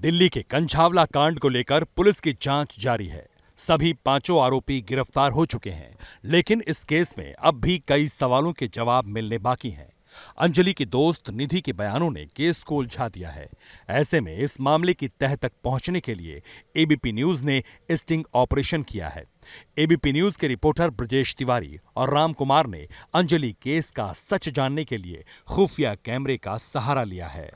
दिल्ली के कंझावला कांड को लेकर पुलिस की जांच जारी है। सभी पांचों आरोपी गिरफ्तार हो चुके हैं, लेकिन इस केस में अब भी कई सवालों के जवाब मिलने बाकी हैं। अंजलि की दोस्त निधि के बयानों ने केस को उलझा दिया है। ऐसे में इस मामले की तह तक पहुंचने के लिए एबीपी न्यूज ने स्टिंग ऑपरेशन किया है। एबीपी न्यूज के रिपोर्टर ब्रजेश तिवारी और राम कुमार ने अंजलि केस का सच जानने के लिए खुफिया कैमरे का सहारा लिया है।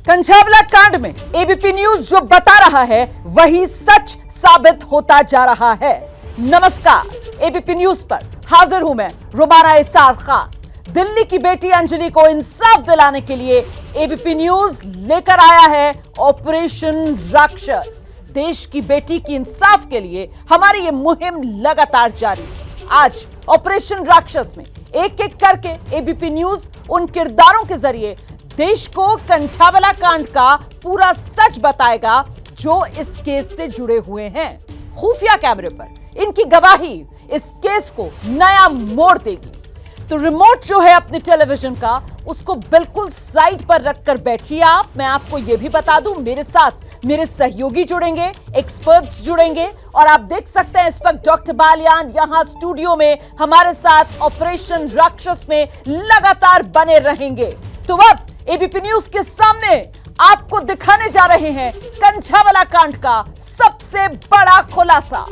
कंझावला कांड में एबीपी न्यूज जो बता रहा है वही सच साबित होता जा रहा है। नमस्कार, एबीपी न्यूज पर हाजिर हूं मैं रुबाना इसार खान। दिल्ली की बेटी अंजलि को इंसाफ दिलाने के लिए एबीपी न्यूज लेकर आया है ऑपरेशन राक्षस। देश की बेटी की इंसाफ के लिए हमारी ये मुहिम लगातार जारी है। आज ऑपरेशन राक्षस में एक एक करके एबीपी न्यूज उन किरदारों के जरिए देश को कंझावला कांड का पूरा सच बताएगा जो इस केस से जुड़े हुए हैं। खुफिया कैमरे पर इनकी गवाही इस केस को नया मोड़ देगी। तो रिमोट जो है अपने टेलीविजन का उसको बिल्कुल साइड पर रखकर बैठिए आप। मैं आपको यह भी बता दूं, मेरे साथ मेरे सहयोगी जुड़ेंगे, एक्सपर्ट्स जुड़ेंगे और आप देख सकते हैं इस वक्त डॉक्टर बालियान यहां स्टूडियो में हमारे साथ ऑपरेशन राक्षस में लगातार बने रहेंगे। तो अब एबीपी न्यूज के सामने आपको दिखाने जा रहे हैं कंझावला कांड का सबसे बड़ा खुलासा।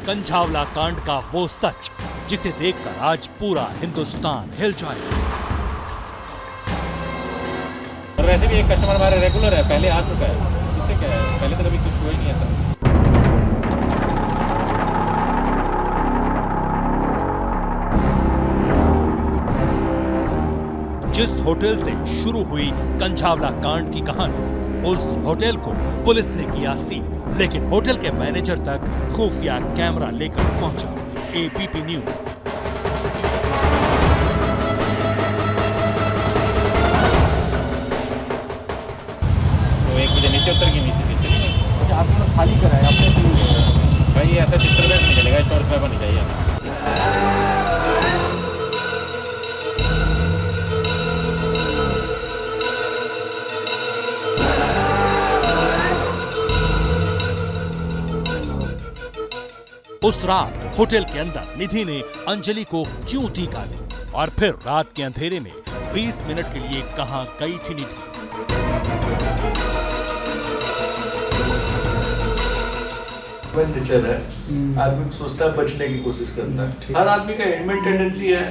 कंझावला कांड का वो सच जिसे देखकर आज पूरा हिंदुस्तान हिल जाएगा। और वैसे भी एक कस्टमर हमारा रेगुलर है, पहले आ चुका है। इससे क्या है, पहले तो कभी कुछ हुआ ही नहीं था। जिस होटल से शुरू हुई कंझावला कांड की कहानी, उस होटल को पुलिस ने किया सील, लेकिन होटल के मैनेजर तक खुफिया कैमरा लेकर पहुंचा एबीपी न्यूज। एक मुझे नीचे उतर गई, नीचे चली नहीं। अच्छा, आपने खाली कराया आपने? भाई ऐसा डिस्टर्बेंस नहीं चलेगा, 100 रुपये पर नहीं चाहिए। उस रात होटल के अंदर निधि ने अंजलि को क्यों थी गाली और फिर रात के अंधेरे में 20 मिनट के लिए कहां गई थी निधि? नेचर है, आदमी सोचता है बचने की कोशिश करता है। हर आदमी का एडमेंट टेंडेंसी है।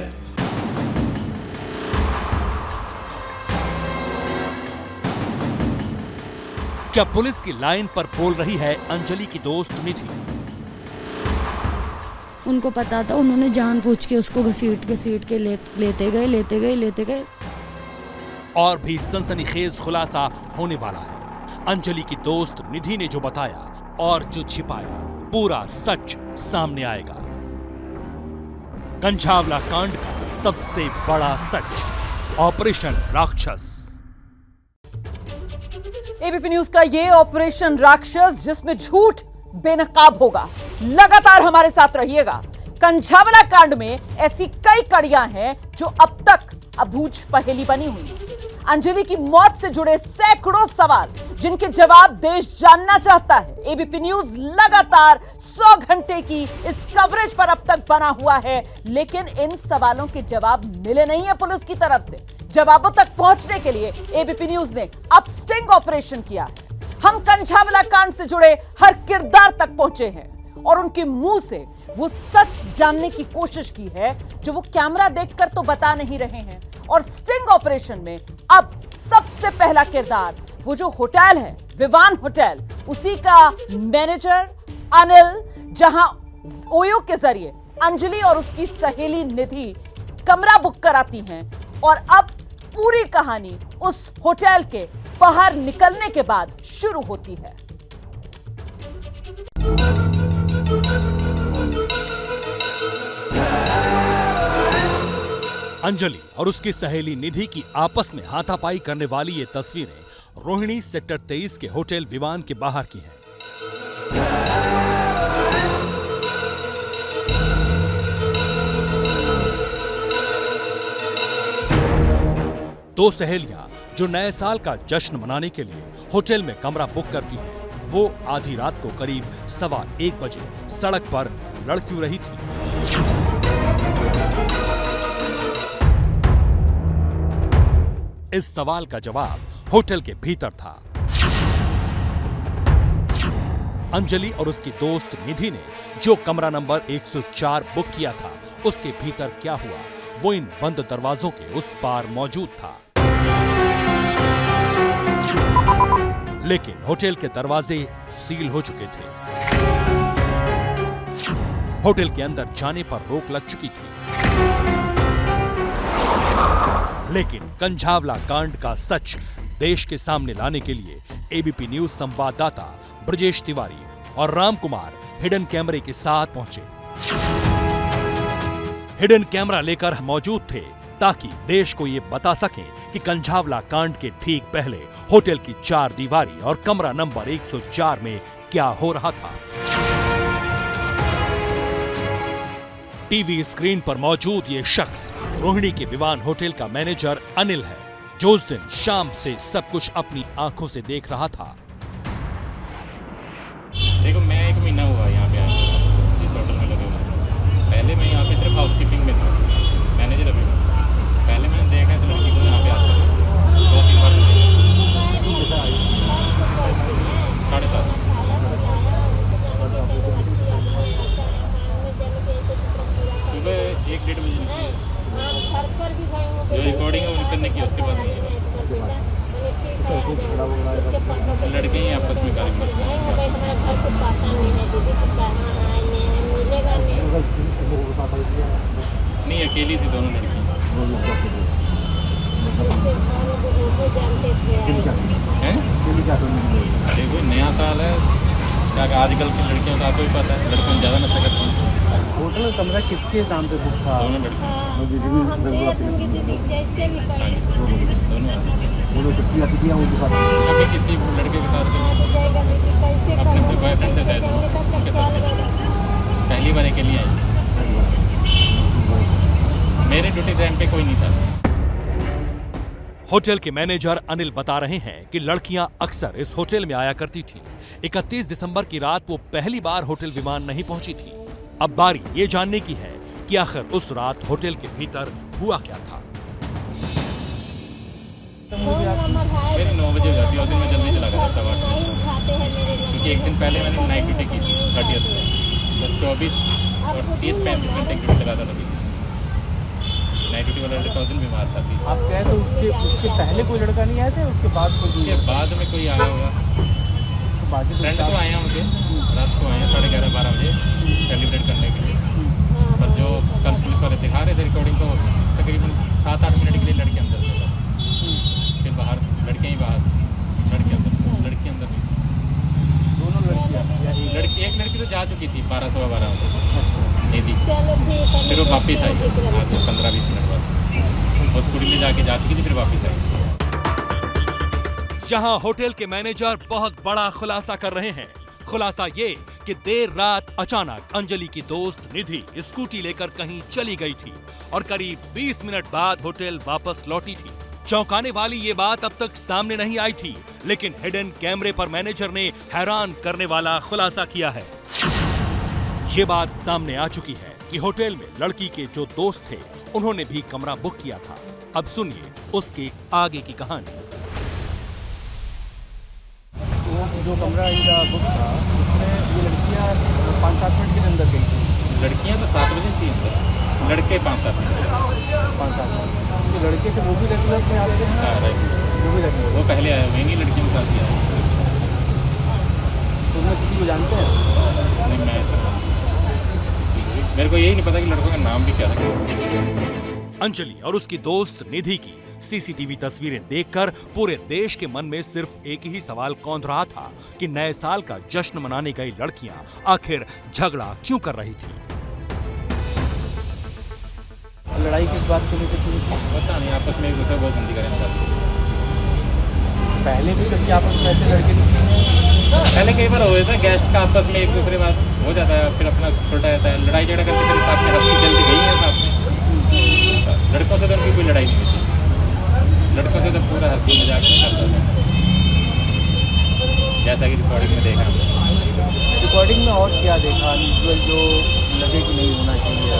क्या पुलिस की लाइन पर बोल रही है अंजलि की दोस्त निधि? उनको पता था, उन्होंने जानबूझ के उसको घसीट के लेते गए। और भी सनसनीखेज खुलासा होने वाला है। अंजलि की दोस्त निधि ने जो बताया और जो छिपाया, पूरा सच सामने आएगा। कंझावला कांड का सबसे बड़ा सच, ऑपरेशन राक्षस। एबीपी न्यूज का ये ऑपरेशन राक्षस जिसमें झूठ बेनकाब होगा। लगातार हमारे साथ रहिएगा। कंझावला कांड में ऐसी कई कड़ियां हैं जो अब तक अबूझ पहेली बनी हुई है। अंजलि की मौत से जुड़े सैकड़ों सवाल जिनके जवाब देश जानना चाहता है। एबीपी न्यूज लगातार 100 घंटे की इस कवरेज पर अब तक बना हुआ है, लेकिन इन सवालों के जवाब मिले नहीं है पुलिस की तरफ से। जवाबों तक पहुंचने के लिए एबीपी न्यूज ने अब स्टिंग ऑपरेशन किया है। हम कंझावला कांड से जुड़े हर किरदार तक पहुंचे हैं और उनके मुंह से वो सच जानने की कोशिश की है जो वो कैमरा देखकर तो बता नहीं रहे हैं। और स्टिंग ऑपरेशन में अब सबसे पहला किरदार वो जो होटल है, विवान होटल, उसी का मैनेजर अनिल, जहां ओयो के जरिए अंजलि और उसकी सहेली निधि कमरा बुक कराती हैं। और अब पूरी कहानी उस होटल के बाहर निकलने के बाद शुरू होती है। अंजलि और उसकी सहेली निधि की आपस में हाथापाई करने वाली ये तस्वीरें रोहिणी सेक्टर 23 के होटल विवान के बाहर की हैं। दो सहेलियां जो नए साल का जश्न मनाने के लिए होटल में कमरा बुक करती हैं, वो आधी रात को करीब 1:15 बजे सड़क पर लड़ क्यों रही थी? इस सवाल का जवाब होटल के भीतर था। अंजलि और उसकी दोस्त निधि ने जो कमरा नंबर 104 बुक किया था, उसके भीतर क्या हुआ, वो इन बंद दरवाजों के उस पार मौजूद था। लेकिन होटल के दरवाजे सील हो चुके थे। होटल के अंदर जाने पर रोक लग चुकी थी। लेकिन कंझावला कांड का सच देश के सामने लाने के लिए एबीपी न्यूज संवाददाता ब्रजेश तिवारी और राम कुमार हिडन कैमरे के साथ पहुंचे। हिडन कैमरा लेकर मौजूद थे ताकि देश को ये बता सकें कि कंझावला कांड के ठीक पहले होटल की 4 दीवारी और कमरा नंबर 104 में क्या हो रहा था। टीवी स्क्रीन पर मौजूद ये शख्स रोहिणी के विवान होटल का मैनेजर अनिल है, जो उस दिन शाम से सब कुछ अपनी आंखों से देख रहा था। देखो, मैं 1 महीना हुआ यहाँ पे इस होटल में लगे हुए। पहले मैं यहाँ पे सिर्फ हाउसकीपिंग में था, मैनेजर अभी मैं। पहले मैंने देखा तो लड़की को यहाँ पे आता 2-3 बार 7:30 सुबह 1-1:30 बजे निकली। जो रिकॉर्डिंग है वो करने की, उसके बाद नहीं है। लड़के ही आपस में कार्य करते नहीं, अकेली थी दोनों लड़की। देखो, नया साल है, क्या आजकल की लड़कियों का आपको भी पता है, लड़कियों ज़्यादा नशा करती हैं। होटल में कमरा किसके नाम पे बुक था? दोनों लड़कियाँ, कभी किसी लड़के के साथ अपने कोई बॉयफ्रेंड से उनके साथ पहली बार के लिए आई। मेरे ड्यूटी टाइम पे कोई नहीं था। होटल के मैनेजर अनिल बता रहे हैं कि लड़कियां अक्सर इस होटल में आया करती थीं। 31 दिसंबर की रात वो पहली बार होटल विमान नहीं पहुंची थी। अब बारी ये जानने की है कि आखिर उस रात होटल के भीतर हुआ क्या था। मेरी 9 बजे हो जाती है, उस दिन मैं जल्दी चला गया था 8 बजे, क्योंकि एक दिन पहले मैंने नाइट ड्यूटी की थी 30th में, तो 24 और 30-35 घंटे ड्यूटी लगा था। तभी नाइट ड्यूटी वाला लड़का उस दिन बीमार था। आप कहे तो उसके पहले कोई लड़का नहीं आया था, उसके बाद उसके बाद में कोई आया होगा। फ्रेंड तो आए होंगे, रात को आए 11:30-12 बजे सेलिब्रेट करने के लिए। पर जो कल पुलिस वाले दिखा रहे थे रिकॉर्डिंग, तो तकरीबन 7-8 मिनट के लिए लड़के अंदर थे, फिर बाहर लड़के ही बाहर, लड़के अंदर नहीं। दोनों लड़कियाँ? एक लड़की तो जा चुकी थी 12-12 बजे, निधि। फिर वो वापस आई आगे 15-20 मिनट बाद, वो स्कूटी में जाके जा चुकी थी, फिर वापस आई। यहाँ होटल के मैनेजर बहुत बड़ा खुलासा कर रहे हैं। खुलासा ये कि देर रात अचानक अंजलि की दोस्त निधि स्कूटी लेकर कहीं चली गई थी और करीब 20 मिनट बाद होटल वापस लौटी थी। चौंकाने वाली ये बात अब तक सामने नहीं आई थी, लेकिन हिडन कैमरे पर मैनेजर ने हैरान करने वाला खुलासा किया है। ये बात सामने आ चुकी है कि होटल में लड़की के जो दोस्त थे, उन्होंने भी कमरा बुक किया था। अब सुनिए उसके आगे की कहानी। जो कमरा इनका बुक था, उसमें ये लड़कियाँ 5-7 मिनट के अंदर गई थी। लड़कियाँ तो 7 बजे थी अंदर, लड़के 5-7 मिनट। 5-7 मिनट। जो लड़के थे वो भी रेगुलर में आते हैं? वो भी रेगुलर। वो पहले आए हुए, नहीं लड़कियों के साथ ही आए। तो उसमें किसी को जानते हैं? नहीं, मेरे को यही नहीं पता कि लड़कों का नाम भी क्या था। अंजलि और उसकी दोस्त निधि की सीसीटीवी तस्वीरें देखकर पूरे देश के मन में सिर्फ एक ही सवाल कौंध रहा था कि नए साल का जश्न मनाने गई लड़कियां आखिर झगड़ा क्यों कर रही थी। लड़ाई किस बात को लेकर शुरू की? पता नहीं, आपस में एक दूसरे बहुत गंदी करें सब। पहले भी कभी आपस में ऐसे लड़के निकले हैं? पहले कई बार हुए थे, गेस्ट का आपस में एक दूसरे बात हो जाता है, फिर अपना छुलटा जाता है, लड़ाई झगड़ा करके फिर साथ में हफ्ती जल्दी गई है साथ में। लड़कों से तो उनकी कोई लड़ाई नहीं थी, लड़कों से तो पूरा हंसी मजाक में चलता था, जैसा कि रिकॉर्डिंग में देखा। रिकॉर्डिंग में और क्या देखा अनयूजुअल जो लगे कि नहीं होना चाहिए?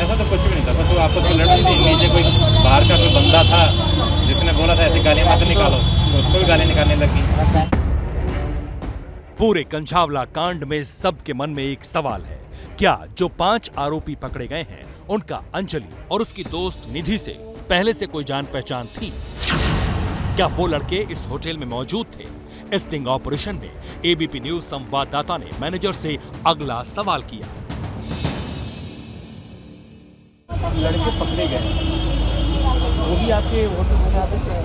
ऐसा तो कुछ भी नहीं था, बस वो आपस में लड़ रही थी। नीचे कोई बाहर का कोई बंदा था जिसने बोला था ऐसी गालियाँ मत निकालो, तो उसको भी गाली निकालने लगी। पूरे कंझावला कांड में सबके मन में एक सवाल है, क्या जो 5 आरोपी पकड़े गए हैं उनका अंजलि और उसकी दोस्त निधि से पहले से कोई जान पहचान थी? क्या वो लड़के इस होटल में मौजूद थे? इस स्टिंग ऑपरेशन में एबीपी न्यूज संवाददाता ने मैनेजर से अगला सवाल किया। लड़के पकड़े गए, वो भी आपके होटल में आते थे?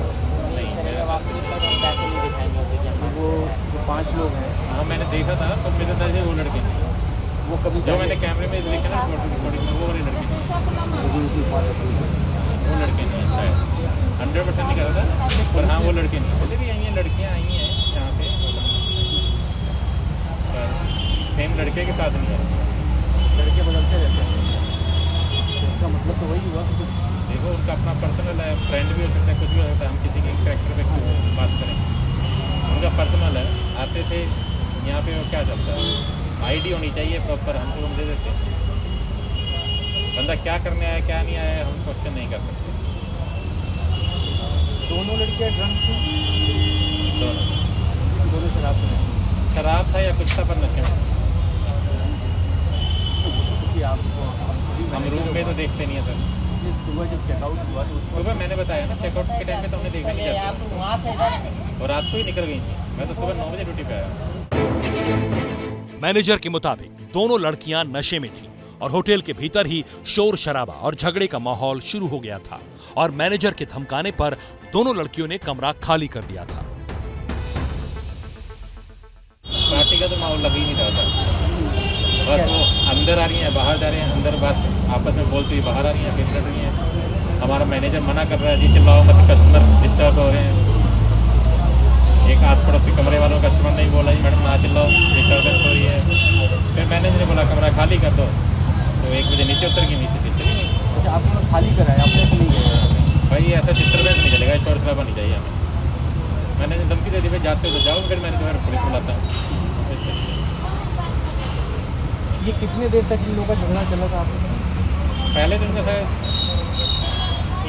पैसे नहीं दिखाएंगे वो जो 5 लोग हैं, हाँ मैंने देखा था, पर मेरे अंदाज से वो लड़के नहीं। वो कभी जो मैंने कैमरे में देखे ना रिकॉर्डिंग में, वो वाले लड़के नहीं, वो लड़के नहीं है शायद। 100% नहीं कह रहा था, पर हाँ वो लड़के नहीं। पहले भी आई हैं लड़कियाँ, आई हैं यहाँ पे, पर सेम लड़के के साथ नहीं है। लड़के बदलते रहते हैं, इसका मतलब तो वही हुआ। देखो उनका अपना पर्सनल है, फ्रेंड भी हो सकता है, कुछ भी हो सकता है, हम किसी के कैरेक्टर पे क्यों बात करें, उनका पर्सनल है। आते थे यहाँ पे, वो क्या चलता है, आईडी होनी चाहिए प्रॉपर, हम तो हम दे देते हैं। बंदा क्या करने आया क्या नहीं आया हम क्वेश्चन नहीं कर सकते। दोनों लड़कियाँ ड्रंक थी? दोनों शराब थी? शराब था या कुछ था, पर नशे में। क्योंकि आपको हम रूम में तो देखते नहीं है सर। सुबह जब चेकआउट हुआ तो सुबह मैंने बताया ना, चेकआउट के टाइम पे तो हमने देखा नहीं जाता, और रात को ही निकल गई थी। मैं तो सुबह 9 बजे ड्यूटी पे आया। मैनेजर के मुताबिक दोनों लड़कियां नशे में थीं और होटल के भीतर ही शोर शराबा और झगड़े का माहौल शुरू हो गया था और मैनेजर के धमकाने पर दोनों लड़कियों ने कमरा खाली कर दिया था। पार्टी का तो माहौल लग ही नहीं रहा था, बस वो अंदर आ रही हैं, बाहर जा रहे हैं, अंदर बस आपस में बोलती हुई बाहर आ रही हैं, फिर लड़ रही हैं। हमारा मैनेजर मना कर रहा है, जी चिल्लाओ मत, कस्टमर डिस्टर्ब हो रहे हैं। एक आस पड़ोस के कमरे वालों कस्टमर नहीं बोला, जी मैडम ना चिल्लाओ, डिस्टर्बेंस हो रही है। फिर मैनेजर ने बोला कमरा खाली कर दो, तो 1 बजे नीचे उतर गई, नीचे चली गई। अच्छा, आपने खाली कराया, आपने तो नहीं गया? भाई ऐसा डिस्टर्बेंस नहीं चलेगा, शोर शराबा नहीं चाहिए हमें। मैंने धमकी दे दी, भाई जाते हो तो जाओ, फिर मैंने जो पुलिस बुलाता हूँ। ये कितने देर तक इन लोगों का झगड़ा चला था आपको? पहले दिन जैसे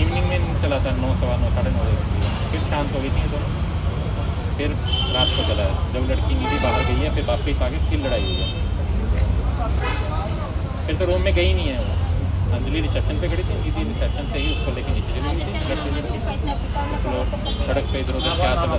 इवनिंग में चला था, 9, सवा 9, 9:30 बजे, फिर शांत हो गई थी दोनों। फिर रात को चला है, जब लड़की निधि बाहर गई है, फिर वापस आके फिर लड़ाई हुई है। फिर तो रूम में गई नहीं है वो, अंजलि रिसेप्शन पे खड़ी थी, निधि रिसेप्शन से ही उसको लेके नीचे चली गई थी। सड़क पे इधर उधर क्या चला था।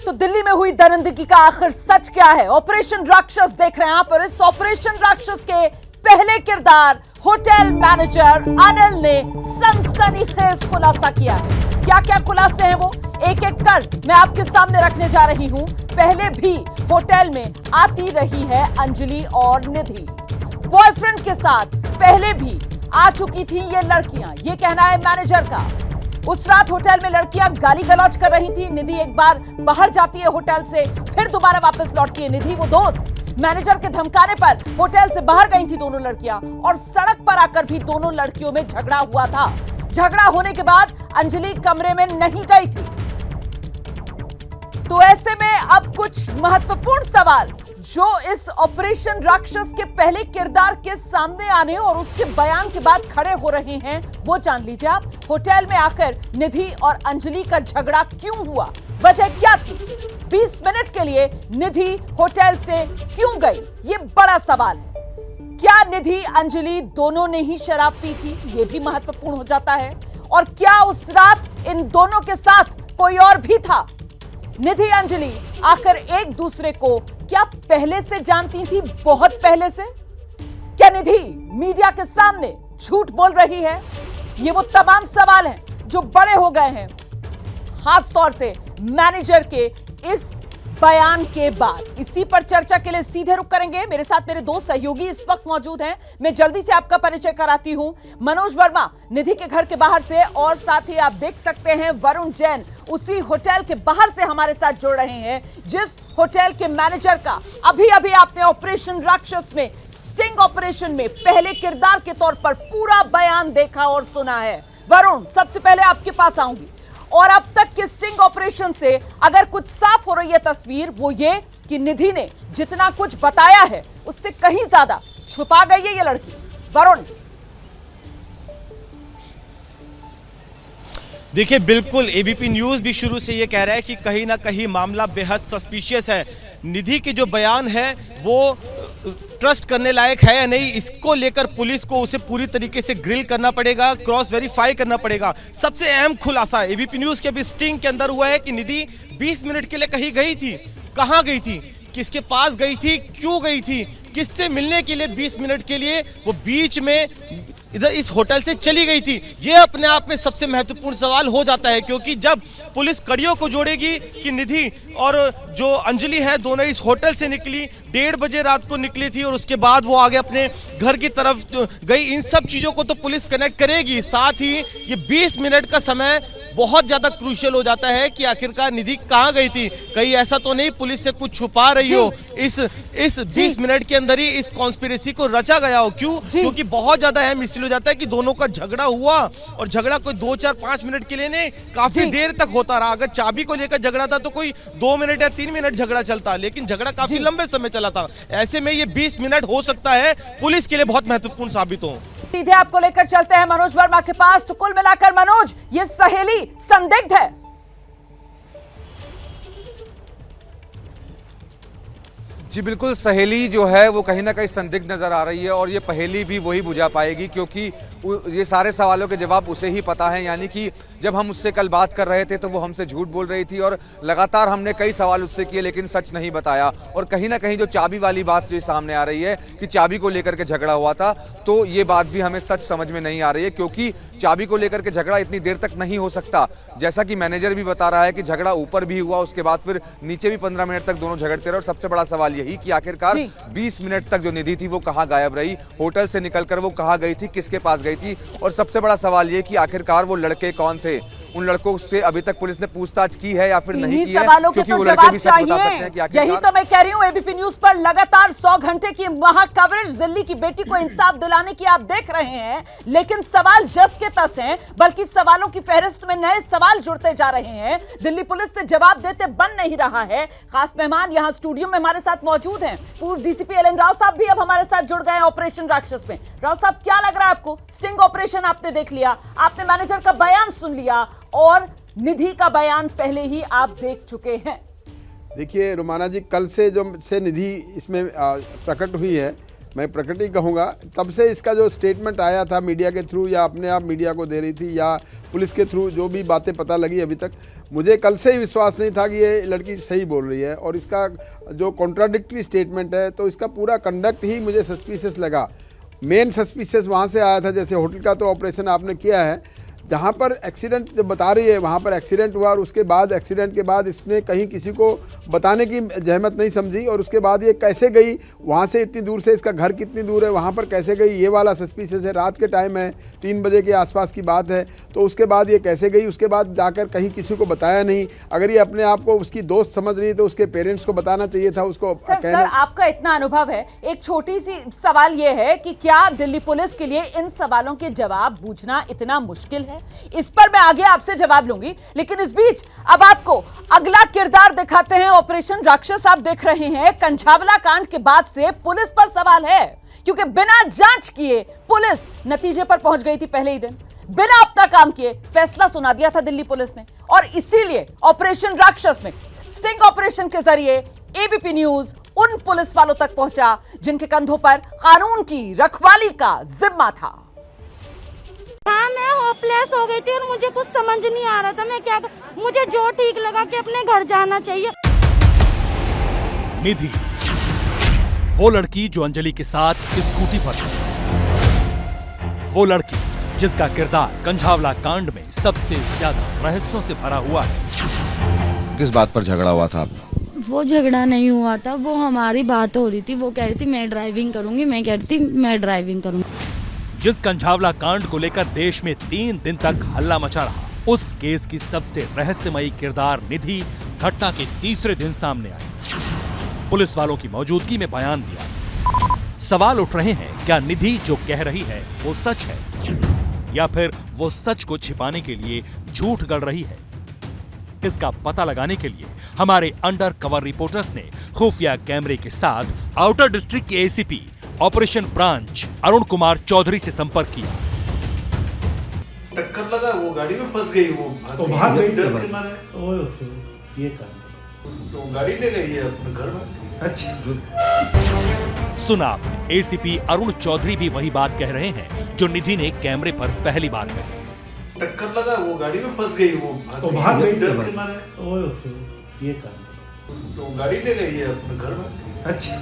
तो दिल्ली में हुई दरिंदगी का आखिर सच क्या है? ऑपरेशन राक्षस देख रहे हैं आप, और इस ऑपरेशन राक्षस के पहले किरदार होटल मैनेजर अनिल ने सनसनीखेज खुलासा किया है। क्या क्या खुलासे हैं वो एक एक कर मैं आपके सामने रखने जा रही हूं। पहले भी होटल में आती रही है अंजलि और निधि, बॉयफ्रेंड के साथ पहले भी आ चुकी थी ये लड़कियां, ये कहना है मैनेजर का। उस रात होटल में लड़कियां गाली गलौज कर रही थी। निधि एक बार बाहर जाती है होटल से, फिर दोबारा वापस लौटती है। निधि वो दोस्त, मैनेजर के धमकाने पर होटल से बाहर गई थी दोनों लड़कियां, और सड़क पर आकर भी दोनों लड़कियों में झगड़ा हुआ था। झगड़ा होने के बाद अंजलि कमरे में नहीं गई थी। तो ऐसे में अब कुछ महत्वपूर्ण सवाल जो इस ऑपरेशन राक्षस के पहले किरदार के सामने आने और उसके बयान के बाद खड़े हो रहे हैं, वो जान लीजिए आप। होटल में आकर निधि और अंजलि का झगड़ा क्यों हुआ, वजह क्या थी? 20 मिनट के लिए निधि होटल से क्यों गई, ये बड़ा सवाल है। क्या निधि अंजलि दोनों ने ही शराब पी थी, ये भी महत्वपूर्ण हो जाता है। और क्या उस रात इन दोनों के साथ कोई और भी था? निधि अंजलि आकर एक दूसरे को क्या पहले से जानती थी, बहुत पहले से? क्या निधि मीडिया के सामने झूठ बोल रही है? ये वो तमाम सवाल हैं जो बड़े हो गए हैं, खास तौर से मैनेजर के इस बयान के बाद। इसी पर चर्चा के लिए सीधे रुक करेंगे। मेरे साथ मेरे दो सहयोगी इस वक्त मौजूद हैं। मैं जल्दी से आपका परिचय कराती हूं। मनोज वर्मा निधि के घर के बाहर से, और साथ ही आप देख सकते हैं वरुण जैन उसी होटल के बाहर से हमारे साथ जुड़ रहे हैं, जिस होटल के मैनेजर का अभी अभी आपने ऑपरेशन राक्षस में, स्टिंग ऑपरेशन में पहले किरदार के तौर पर पूरा बयान देखा और सुना है। वरुण, सबसे पहले आपके पास आऊंगी, और अब तक के स्टिंग ऑपरेशन से अगर कुछ साफ हो रही है तस्वीर, वो ये कि निधि ने जितना कुछ बताया है उससे कहीं ज्यादा छुपा गई है ये लड़की। वरुण, देखिए, बिल्कुल एबीपी न्यूज़ भी शुरू से ये कह रहा है कि कहीं ना कहीं मामला बेहद सस्पिशियस है। निधि के जो बयान है वो ट्रस्ट करने लायक है या नहीं, इसको लेकर पुलिस को उसे पूरी तरीके से ग्रिल करना पड़ेगा, क्रॉस वेरीफाई करना पड़ेगा। सबसे अहम खुलासा एबीपी न्यूज़ के अभी स्टिंग के अंदर हुआ है कि निधि 20 मिनट के लिए कहीं गई थी। कहाँ गई थी, किसके पास गई थी, क्यों गई थी, किससे मिलने के लिए 20 मिनट के लिए वो बीच में इधर इस होटल से चली गई थी, ये अपने आप में सबसे महत्वपूर्ण सवाल हो जाता है। क्योंकि जब पुलिस कड़ियों को जोड़ेगी कि निधि और जो अंजलि है दोनों इस होटल से निकली, 1:30 बजे रात को निकली थी और उसके बाद वो आगे अपने घर की तरफ गई, इन सब चीज़ों को तो पुलिस कनेक्ट करेगी। साथ ही ये 20 मिनट का समय बहुत ज़्यादा क्रूशियल हो जाता है कि आखिरकार निधि कहाँ गई थी। कहीं ऐसा तो नहीं पुलिस से कुछ छुपा रही हो, इस 20 मिनट के अंदर ही इस कॉन्स्पिरेसी को रचा गया हो। क्यों? क्योंकि बहुत ज़्यादा अहम इसलिए हो जाता है कि दोनों का झगड़ा हुआ, और झगड़ा कोई 2, 4, 5 मिनट के लिए नहीं, काफ़ी देर तक होता रहा। अगर चाबी को लेकर झगड़ा था तो कोई 2 मिनट या 3 मिनट झगड़ा चलता, लेकिन झगड़ा काफ़ी लंबे समय चला था। ऐसे में ये 20 मिनट हो सकता है पुलिस के लिए बहुत महत्वपूर्ण साबित हो। सीधे आपको लेकर चलते हैं मनोज वर्मा के पास। तो कुल मिलाकर मनोज, ये सहेली संदिग्ध है। जी बिल्कुल, सहेली जो है वो कहीं ना कहीं संदिग्ध नजर आ रही है, और ये पहेली भी वही बुझा पाएगी क्योंकि ये सारे सवालों के जवाब उसे ही पता है। यानी कि जब हम उससे कल बात कर रहे थे तो वो हमसे झूठ बोल रही थी, और लगातार हमने कई सवाल उससे किए लेकिन सच नहीं बताया। और कहीं ना कहीं जो चाबी वाली बात जो सामने आ रही है कि चाबी को लेकर के झगड़ा हुआ था, तो ये बात भी हमें सच समझ में नहीं आ रही है, क्योंकि चाबी को लेकर के झगड़ा इतनी देर तक नहीं हो सकता। जैसा कि मैनेजर भी बता रहा है कि झगड़ा ऊपर भी हुआ, उसके बाद फिर नीचे भी 15 मिनट तक दोनों झगड़ते रहे। और सबसे बड़ा सवाल यही कि आखिरकार 20 मिनट तक जो निधि थी वो कहाँ गायब रही, होटल से निकलकर वो कहाँ गई थी, किसके पास गई थी। और सबसे बड़ा सवाल ये कि आखिरकार वो लड़के कौन थे, उन लड़कों से अभी तक पुलिस ने पूछताछ की है या फिर नहीं की है, क्योंकि वो लड़के भी सच बता सकते हैं कि आखिरकार। यही तो मैं कह रही हूं, एबीपी न्यूज पर लगातार 100 घंटे की महा कवरेज दिल्ली की बेटी को इंसाफ दिलाने की आप देख रहे हैं, लेकिन सवाल जस के तस हैं, बल्कि सवालों की फहरिस्त में नए सवाल जुड़ते जा रहे हैं। दिल्ली पुलिस से जवाब देते बन नहीं रहा है। खास मेहमान यहां स्टूडियो में हमारे साथ मौजूद हैं, पूर्व डीसीपी एल एन राव साहब भी अब हमारे साथ जुड़ गए हैं ऑपरेशन राक्षस में। राव साहब, क्या लग रहा है आपको? स्टिंग ऑपरेशन आपने देख लिया, आपने मैनेजर का बयान सुन लिया, और निधि का बयान पहले ही आप देख चुके हैं। देखिए रोमाना जी, कल से जो से निधि इसमें प्रकट हुई है, मैं प्रकट ही कहूँगा, तब से इसका जो स्टेटमेंट आया था मीडिया के थ्रू, या अपने आप मीडिया को दे रही थी, या पुलिस के थ्रू जो भी बातें पता लगी अभी तक, मुझे कल से ही विश्वास नहीं था कि ये लड़की सही बोल रही है। और इसका जो कॉन्ट्राडिक्टरी स्टेटमेंट है, तो इसका पूरा कंडक्ट ही मुझे सस्पिशियस लगा। मेन सस्पिशियस वहाँ से आया था, जैसे होटल का तो ऑपरेशन आपने किया है, जहाँ पर एक्सीडेंट जब बता रही है वहाँ पर एक्सीडेंट हुआ, और उसके बाद एक्सीडेंट के बाद इसने कहीं किसी को बताने की जहमत नहीं समझी, और उसके बाद ये कैसे गई वहाँ से, इतनी दूर से, इसका घर कितनी दूर है, वहाँ पर कैसे गई, ये वाला सस्पिशियस है। रात के टाइम है, 3 बजे के आसपास की बात है, तो उसके बाद ये कैसे गई, उसके बाद जाकर कहीं किसी को बताया नहीं। अगर ये अपने आप को उसकी दोस्त समझ रही है तो उसके पेरेंट्स को बताना चाहिए था, उसको सर, आपका इतना अनुभव है, एक छोटी सी सवाल ये है कि क्या दिल्ली पुलिस के लिए इन सवालों के जवाब बूझना इतना मुश्किल है? इस पर मैं आगे आपसे जवाब लूंगी, लेकिन इस बीच अब आपको अगला किरदार दिखाते हैं। ऑपरेशन राक्षस आप देख रहे हैं। कंझावला कांड के बाद से पुलिस पर सवाल है, क्योंकि बिना जांच किए पुलिस नतीजे पर पहुंच गई थी। पहले ही दिन बिना अपना काम किए फैसला सुना दिया था दिल्ली पुलिस ने, और इसीलिए ऑपरेशन राक्षस में, स्टिंग ऑपरेशन के जरिए एबीपी न्यूज उन पुलिस वालों तक पहुंचा जिनके कंधों पर कानून की रखवाली का जिम्मा था। हाँ, मैं होपलेस हो गई थी और मुझे कुछ समझ नहीं आ रहा था मैं क्या मुझे जो ठीक लगा कि अपने घर जाना चाहिए। निधि, वो लड़की जो अंजलि के साथ स्कूटी पर थी, वो लड़की जिसका किरदार कंझावला कांड में सबसे ज्यादा रहस्यों से भरा हुआ है। किस बात पर झगड़ा हुआ था? वो झगड़ा नहीं हुआ था, वो हमारी बात हो रही थी। वो कह रही थी मैं ड्राइविंग करूंगी, मैं कह रही थी मैं ड्राइविंग करूंगी। जिस कंझावला कांड को लेकर देश में 3 दिन तक हल्ला मचा रहा, उस केस की सबसे रहस्यमयी किरदार निधि घटना के तीसरे दिन सामने आई। पुलिस वालों की मौजूदगी में बयान दिया। सवाल उठ रहे हैं, क्या निधि जो कह रही है वो सच है या फिर वो सच को छिपाने के लिए झूठ गढ़ रही है? इसका पता लगाने के लिए हमारे अंडर कवर रिपोर्टर्स ने खुफिया कैमरे के साथ आउटर डिस्ट्रिक्ट के ACP operation branch Arun Kumar Chaudhary से संपर्क किया। टक्कर लगा, वो गाड़ी में फंस गई, वो भाग गई डर के मारे। ये काम तो गाड़ी ले गई है अपने घर में। अच्छा, सुना आपने, एसीपी अरुण चौधरी भी वही बात कह रहे हैं जो निधि ने कैमरे पर पहली बार कही। टक्कर लगा, वो गाड़ी में फंस गई, वो भाग गई डर के मारे। ये काम तो गाड़ी ले गई है अपने घर में। अच्छा,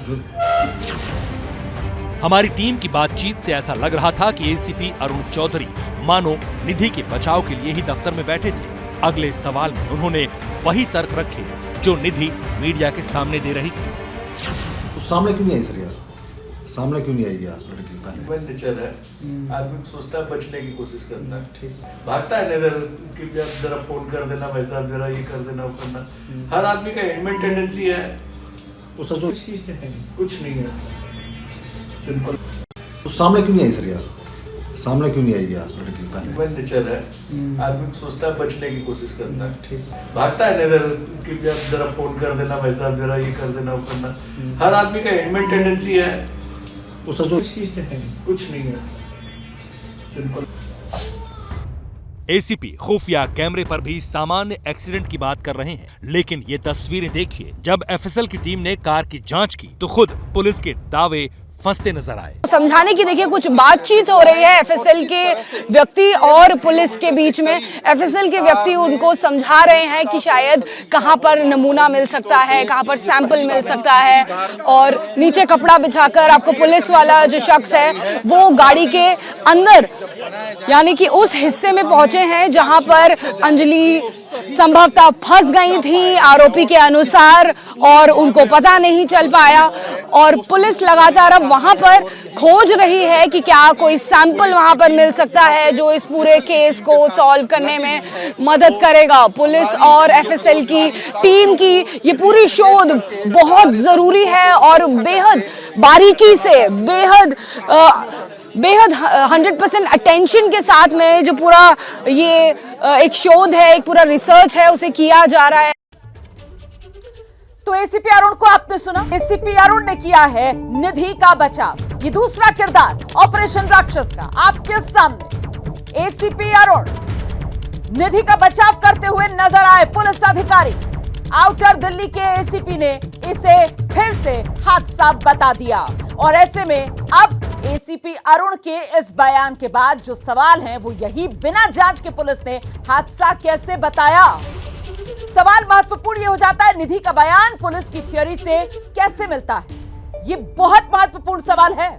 हमारी टीम की बातचीत से ऐसा लग रहा था कि एसीपी अरुण चौधरी मानो निधि के बचाव के लिए ही दफ्तर में बैठे थे। अगले सवाल में उन्होंने वही तर्क रखे जो निधि मीडिया के सामने दे रही थी। तो सामने क्यों नहीं आई सर यार? सामने क्यों नहीं आई यार लड़की पहले? ह्यूमन नेचर है, आदमी सोचता है बचने की कोशिश करता है, भागता है इधर कि जरा फोन कर देना भाई साहब, जरा ये कर देना, वो करना। हर आदमी का ह्यूमन टेंडेंसी है। तो सर जो कुछ नहीं है, सिंपल। तो सामने क्यों नहीं आई सर यार? सामने क्यों नहीं आई यार लड़की पहले? ह्यूमन नेचर है, आदमी सोचता है बचने की कोशिश करता है, भागता है इधर कि जरा फोन कर देना भाई साहब, जरा ये कर देना, वो करना। हर आदमी का ह्यूमन टेंडेंसी है। तो सर जो कुछ नहीं है, सिंपल। एसीपी खुफिया कैमरे पर भी सामान्य एक्सीडेंट की बात कर रहे हैं, लेकिन ये तस्वीरें देखिए। जब एफएसएल की टीम ने कार की जांच की तो खुद पुलिस के दावे फंसते नजर आए। समझाने की देखिए कुछ बातचीत हो रही है एफएसएल के व्यक्ति और पुलिस के बीच में। एफएसएल के व्यक्ति उनको समझा रहे हैं कि शायद कहां पर नमूना मिल सकता है, कहां पर सैंपल मिल सकता है, और नीचे कपड़ा बिछाकर आपको पुलिस वाला जो शख्स है वो गाड़ी के अंदर यानी कि उस हिस्से में पहुंचे हैं जहां पर अंजलि संभवतः फंस गई थी आरोपी के अनुसार, और उनको पता नहीं चल पाया। और पुलिस लगातार अब वहां पर खोज रही है कि क्या कोई सैंपल वहां पर मिल सकता है जो इस पूरे केस को सॉल्व करने में मदद करेगा। पुलिस और एफएसएल की टीम की ये पूरी शोध बहुत जरूरी है और बेहद बारीकी से, बेहद 100% अटेंशन के साथ में जो पूरा ये एक शोध है, एक पूरा रिसर्च है, उसे किया जा रहा है। तो एसीपी अरुण को आपने सुना, एसीपी अरुण ने किया है निधि का बचाव। ये दूसरा किरदार ऑपरेशन राक्षस का आपके सामने। एसीपी अरुण निधि का बचाव करते हुए नजर आए पुलिस अधिकारी। आउटर दिल्ली के एसीपी ने इसे फिर से हादसा बता दिया, और ऐसे में अब एसीपी अरुण के इस बयान के बाद जो सवाल हैं वो यही, बिना जांच के पुलिस ने हादसा कैसे बताया? सवाल महत्वपूर्ण ये हो जाता है, निधि का बयान पुलिस की थ्योरी से कैसे मिलता है? ये बहुत महत्वपूर्ण सवाल है।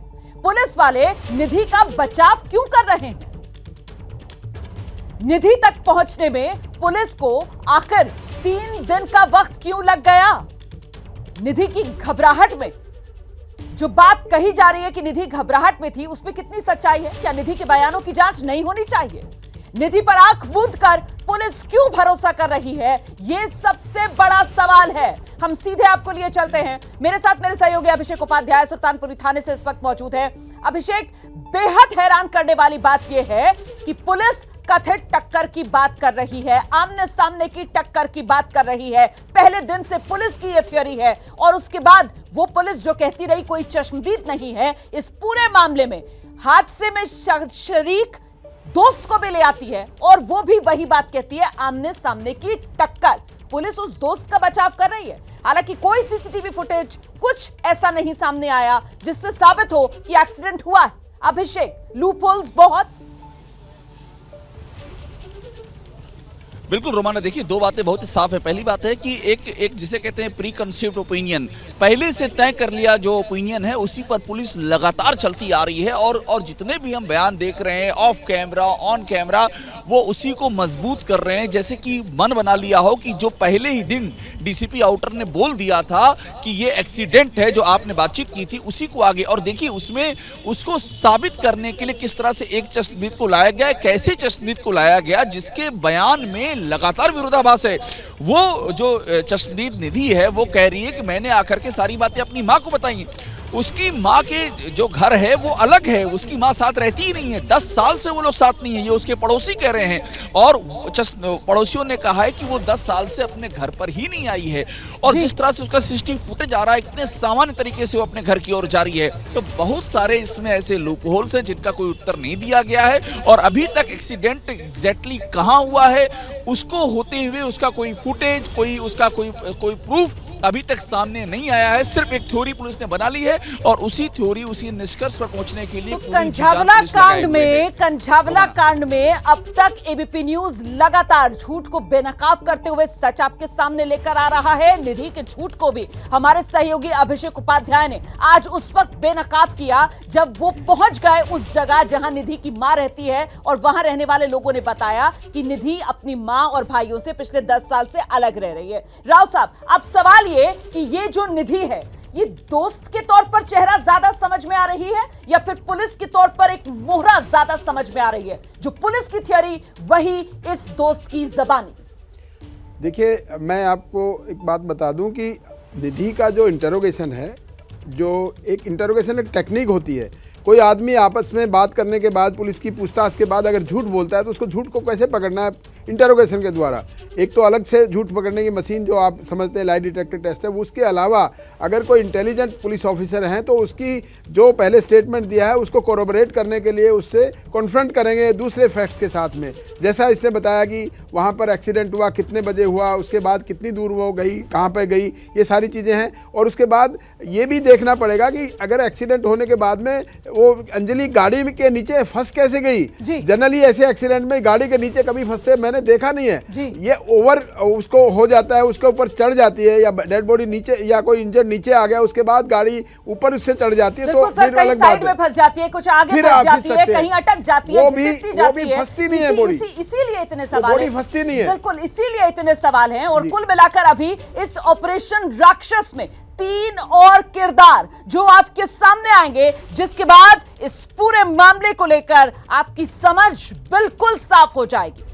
पुलिस वाले निधि का बचाव क्यों कर रहे हैं? निधि तक पहुंचने में पुलिस को आखिर 3 दिन का वक्त क्यों लग गया? निधि की घबराहट में जो बात कही जा रही है कि निधि घबराहट में थी, उसमें कितनी सच्चाई है? क्या निधि के बयानों की जांच नहीं होनी चाहिए? निधि पर आंख मूंद कर पुलिस क्यों भरोसा कर रही है? ये सबसे बड़ा सवाल है। हम सीधे आपको लिए चलते हैं। मेरे साथ मेरे सहयोगी अभिषेक उपाध्याय सुल्तानपुरी थाने से इस वक्त मौजूद है। अभिषेक, बेहद हैरान करने वाली बात यह है कि पुलिस कथित टक्कर की बात कर रही है, आमने सामने की टक्कर की बात कर रही है। पहले दिन से पुलिस की यह थ्योरी है, और उसके बाद वो पुलिस जो कहती रही कोई चश्मदीद नहीं है इस पूरे मामले में, हादसे में शरीक दोस्त को भी ले आती है और वो भी वही बात कहती है, आमने सामने की टक्कर। पुलिस उस दोस्त का बचाव कर रही है। हालांकि कोई सीसीटीवी फुटेज कुछ ऐसा नहीं सामने आया जिससे साबित हो कि एक्सीडेंट हुआ है। अभिषेक, लूपहोल्स बहुत। बिल्कुल रोमाना, देखिए 2 बातें बहुत ही साफ है। पहली बात है कि एक जिसे कहते हैं प्री कंसीव्ड ओपिनियन, पहले से तय कर लिया जो ओपिनियन है उसी पर पुलिस लगातार चलती आ रही है, और जितने भी हम बयान देख रहे हैं ऑफ कैमरा, ऑन कैमरा, वो उसी को मजबूत कर रहे हैं, जैसे कि मन बना लिया हो कि जो पहले ही दिन डीसीपी आउटर ने बोल दिया था कि ये एक्सीडेंट है, जो आपने बातचीत की थी उसी को आगे। और देखिए उसमें उसको साबित करने के लिए किस तरह से एक चश्मदीद को लाया गया, कैसे चश्मदीद को लाया गया जिसके बयान में लगातार विरोधाभास है। वो जो चश्मदीद निधि है वो कह रही है कि मैंने आकर के सारी बातें अपनी मां को बताई। उसकी मां के जो घर है वो अलग है, उसकी मां साथ रहती ही नहीं है, 10 साल से वो लोग साथ नहीं है, ये उसके पड़ोसी कह रहे हैं। और पड़ोसियों ने कहा है कि वो 10 साल से अपने घर पर ही नहीं आई है। और जिस तरह से उसका सीसीटीवी फुटेज आ रहा है, इतने सामान्य तरीके से वो अपने घर की ओर जा रही है, तो बहुत सारे इसमें ऐसे लूप होल्स हैं जिनका कोई उत्तर नहीं दिया गया है। और अभी तक एक्सीडेंट एग्जैक्टली कहां हुआ है उसको होते हुए उसका कोई फुटेज, उसका कोई प्रूफ अभी तक सामने नहीं आया है। सिर्फ एक थ्योरी पुलिस ने बना ली है और उसी थ्योरी, उसी निष्कर्ष पर पहुंचने के लिए कंझावला कांड में अब तक एबीपी न्यूज लगातार झूठ को बेनकाब करते हुए सच आपके सामने लेकर आ रहा है। निधि के झूठ को भी हमारे सहयोगी अभिषेक उपाध्याय ने आज उस वक्त बेनकाब किया जब वो पहुंच गए उस जगह जहां निधि की मां रहती है और वहां रहने वाले लोगों ने बताया कि निधि अपनी मां और भाइयों से पिछले 10 साल से अलग रह रही है। राव साहब, अब सवाल ये कि ये जो निधि है ये दोस्त के तौर पर चेहरा ज्यादा समझ में आ रही है या फिर पुलिस के तौर पर एक मोहरा ज्यादा समझ में आ रही है? जो पुलिस की थ्योरी वही इस दोस्त की जबानी। देखिए, मैं आपको एक बात बता दूं कि निधि का जो इंटरोगेशन है, जो एक इंटरोगेशन एक टेक्निक होती है। कोई आदमी आपस में बात करने के बाद, पुलिस की पूछताछ के बाद अगर झूठ बोलता है तो उसको झूठ को कैसे पकड़ना है? इंटरोगेशन के द्वारा। एक तो अलग से झूठ पकड़ने की मशीन जो आप समझते हैं लाई डिटेक्टर टेस्ट है, उसके अलावा अगर कोई इंटेलिजेंट पुलिस ऑफिसर हैं तो उसकी जो पहले स्टेटमेंट दिया है उसको कोरोबरेट करने के लिए उससे कॉन्फ्रंट करेंगे दूसरे फैक्ट्स के साथ में। जैसा इसने बताया कि वहाँ पर एक्सीडेंट हुआ, कितने बजे हुआ, उसके बाद कितनी दूर वो गई, कहाँ पर गई, ये सारी चीज़ें हैं। और उसके बाद ये भी देखना पड़ेगा कि अगर एक्सीडेंट होने के बाद में वो अंजलि गाड़ी के नीचे फंस कैसे गई। जनरली ऐसे एक्सीडेंट में गाड़ी के नीचे कभी फंसते मैंने देखा नहीं है। ये ओवर उसको हो जाता है, उसके ऊपर चढ़ जाती है, या डेड बॉडी नीचे या कोई इंजर्ड नीचे आ गया उसके बाद गाड़ी ऊपर उससे चढ़ जाती है तो फिर अलग बात है। फंस जाती है, कुछ आगे फंस जाती है, कहीं अटक जाती है, वो भी फंसती नहीं है बॉडी। इसीलिए इतने सवाल, बॉडी फंसती नहीं है, बिल्कुल इसीलिए इतने सवाल हैं। और कुल मिलाकर अभी इस ऑपरेशन राक्षस में 3 और किरदार जो आपके सामने आएंगे, जिसके बाद इस पूरे मामले को लेकर आपकी समझ बिल्कुल साफ हो जाएगी।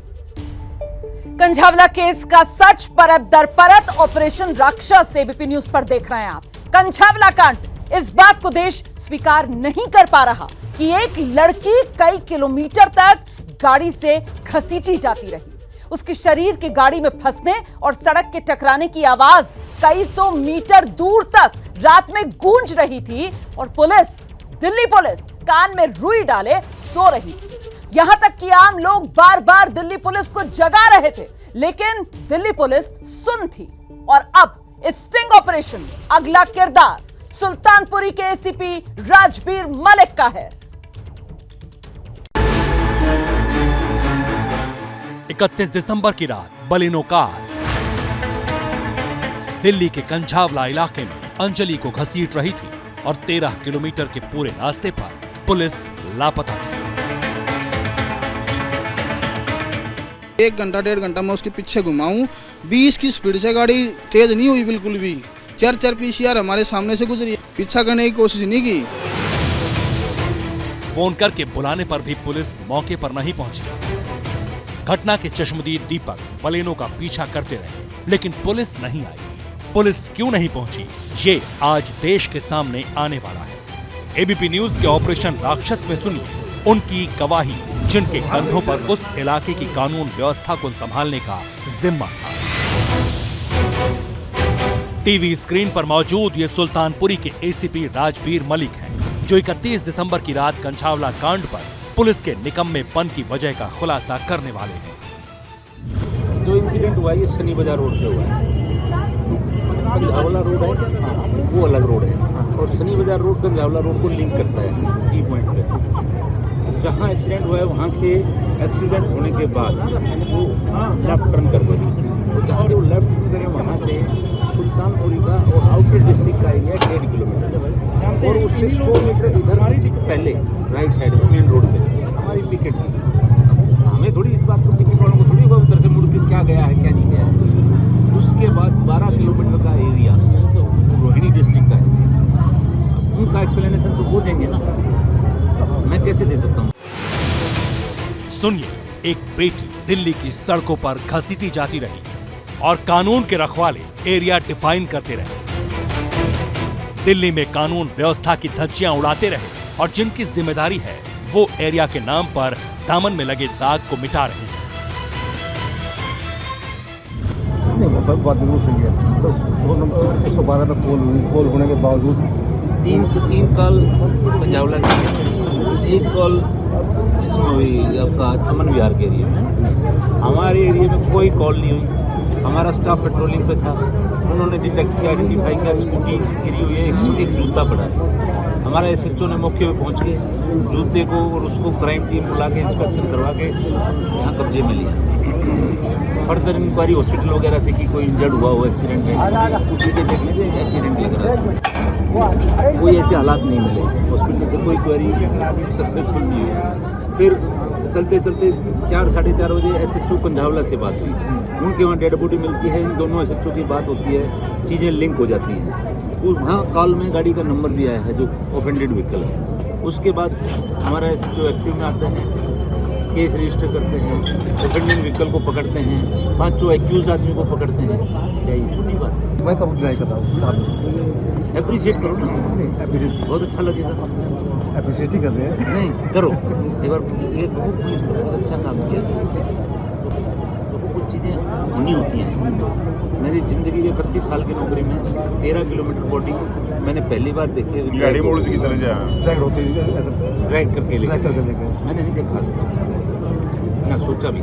कंझावला केस का सच परत दर परत ऑपरेशन राक्षस एबीपी न्यूज पर देख रहे हैं आप। कंझावला कांड, इस बात को देश स्वीकार नहीं कर पा रहा कि एक लड़की कई किलोमीटर तक गाड़ी से घसीटी जाती रही। उसके शरीर के गाड़ी में फंसने और सड़क के टकराने की आवाज कई सौ मीटर दूर तक रात में गूंज रही थी और पुलिस, दिल्ली पुलिस कान में रुई डाले सो रही थी। यहां तक कि आम लोग बार बार दिल्ली पुलिस को जगा रहे थे, लेकिन दिल्ली पुलिस सुन थी। और अब इस स्टिंग ऑपरेशन में अगला किरदार सुल्तानपुरी के एसीपी राजबीर मलिक का है। 31 दिसंबर की रात बलिनो कार दिल्ली के कंझावला इलाके में अंजलि को घसीट रही थी और 13 किलोमीटर के पूरे रास्ते पर पुलिस लापता थी। 1 घंटा 1.5 घंटा मैं उसके पीछे घुमाऊं, 20 की स्पीड से गाड़ी तेज नहीं हुई बिल्कुल भी। 4 पीसीआर हमारे सामने से गुजरी, पीछा करने की कोशिश नहीं की। फोन करके बुलाने पर भी पुलिस मौके पर नहीं पहुंची। घटना के चश्मदीद दीपक बलेनो का पीछा करते रहे, लेकिन पुलिस नहीं आई। पुलिस क्यों नहीं पहुंची, ये आज देश के सामने आने वाला है। एबीपी न्यूज के ऑपरेशन राक्षस में सुनिए उनकी गवाही, जिनके कंधों पर उस इलाके की कानून व्यवस्था को संभालने का जिम्मा था। टीवी स्क्रीन पर मौजूद ये सुल्तानपुरी के एसीपी राजबीर मलिक हैं, जो 31 दिसंबर की रात कंझावला कांड पर पुलिस के निकम्मेपन की वजह का खुलासा करने वाले हैं। जो इंसिडेंट हुआ ये शनि बाजार रोड पे हुआ है। कंझावला रोड है, वो अलग रोड है, और शनि बाजार रोड कंझावला रोड को लिंक करता है की पॉइंट पे। जहाँ एक्सीडेंट हुआ है वहाँ से एक्सीडेंट होने के बाद वो लेफ्ट टर्न कर गए। जहाँ से वो लेफ्ट टर्न करें वहाँ से सुल्तानपुरी का और आउटर डिस्ट्रिक्ट का एरिया 1.5 किलोमीटर, और उससे 100 मीटर इधर पहले राइट साइड में मेन रोड पे हमारी पिकेट थी। हमें थोड़ी इस बात को टिकट वालों को थोड़ी होगा उधर से मुड़ के क्या गया है क्या नहीं गया है। उसके बाद 12 किलोमीटर का एरिया रोहिणी डिस्ट्रिक्ट का है, उनका एक्सप्लेनेशन तो वो देंगे ना, मैं कैसे दे सकता हूँ। सुनिए, एक बेटी दिल्ली की सड़कों पर घसीटी जाती रही और कानून के रखवाले एरिया डिफाइन करते रहे। दिल्ली में कानून व्यवस्था की धज्जियां उड़ाते रहे और जिनकी जिम्मेदारी है वो एरिया के नाम पर दामन में लगे दाग को मिटा रहे हैं। बात बिल्कुल सही है। तो 112 में कॉल होने के बावजूद तीन कॉल पंजावला की, एक कॉल इसमें हुई आपका अमन विहार के एरिया में। हमारे एरिया में कोई कॉल नहीं हुई, हमारा स्टाफ पेट्रोलिंग पे था, उन्होंने डिटेक्ट किया, आइडेंटिफाई किया, स्कूटी गिरी हुई है, 101 जूता पड़ा है। हमारा SHO ने मौके पे पहुंच के जूते को और उसको क्राइम टीम बुला के इंस्पेक्शन करवा के यहाँ कब्जे में लिया। फर्दर इंक्वायरी हॉस्पिटल वगैरह से कि कोई इंजर्ड हुआ हो, एक्सीडेंट है, स्कूटी के देखने से एक्सीडेंट लग रहा है, कोई ऐसे हालात नहीं मिले, हॉस्पिटल से कोई क्वेरी सक्सेसफुल नहीं हुई। फिर चलते चलते 4 साढ़े 4 बजे SHO कंझावला से बात हुई, उनके वहाँ डेड बॉडी मिलती है, इन दोनों SHO की बात होती है, चीज़ें लिंक हो जाती हैं। वहाँ कॉल में गाड़ी का नंबर दिया है जो ऑफेंडेड व्हीकल है। उसके बाद हमारा SHO एक्टिव में आता है, केस रजिस्टर करते हैं, ऑफेंडिंग व्हीकल को पकड़ते हैं, 5 एक्यूज आदमी को पकड़ते हैं। क्या ये छोटी बात है? मैं कब डिनाई करता हूँ। एप्रिशिएट करो ना, बहुत अच्छा लगेगा। अप्रिशिएट ही कर रहे हैं। नहीं करो, एक बार ये पुलिस ने बहुत अच्छा काम किया। तो कुछ चीज़ें होनी होती हैं। मेरी ज़िंदगी के 31 साल की नौकरी में 13 किलोमीटर बॉडी मैंने पहली बार देखी है। ड्रैग होती है, ऐसा ड्रैग करके लेके मैंने नहीं देखा आज तक, ना सोचा भी।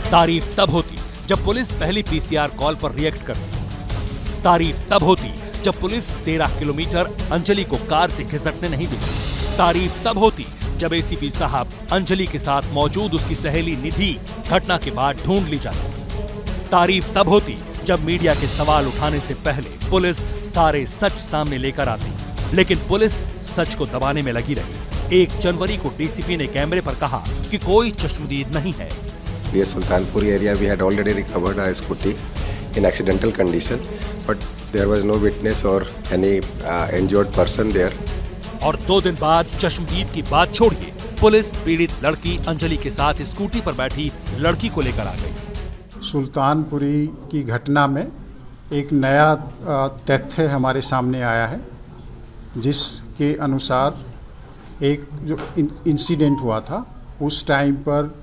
तारीफ तब होती जब पुलिस पहली PCR कॉल पर रिएक्ट करती। तारीफ तब होती जब पुलिस 13 किलोमीटर अंजलि को कार से घिसटने नहीं देती। तारीफ तब होती जब ACP साहब अंजलि के साथ मौजूद उसकी सहेली निधि घटना के बाद ढूंढ ली जाती। तारीफ तब होती जब मीडिया के सवाल उठाने से पहले पुलिस सारे सच सामने लेकर आती। लेकिन पुलिस सच को दबाने में लगी रही। 1 जनवरी को DCP ने कैमरे पर कहा कि कोई चश्मदीद नहीं है। ये Sultanpur area we had already recovered a scooty in accidental condition, but there was no witness और एनी इंजर्ड पर्सन देयर। और 2 दिन बाद चश्मदीद की बात छोड़िए, पुलिस पीड़ित लड़की अंजलि के साथ स्कूटी पर बैठी लड़की को लेकर आ गई। सुल्तानपुरी की घटना में एक नया तथ्य हमारे सामने आया है, जिसके अनुसार एक जो इंसिडेंट हुआ था उस टाइम पर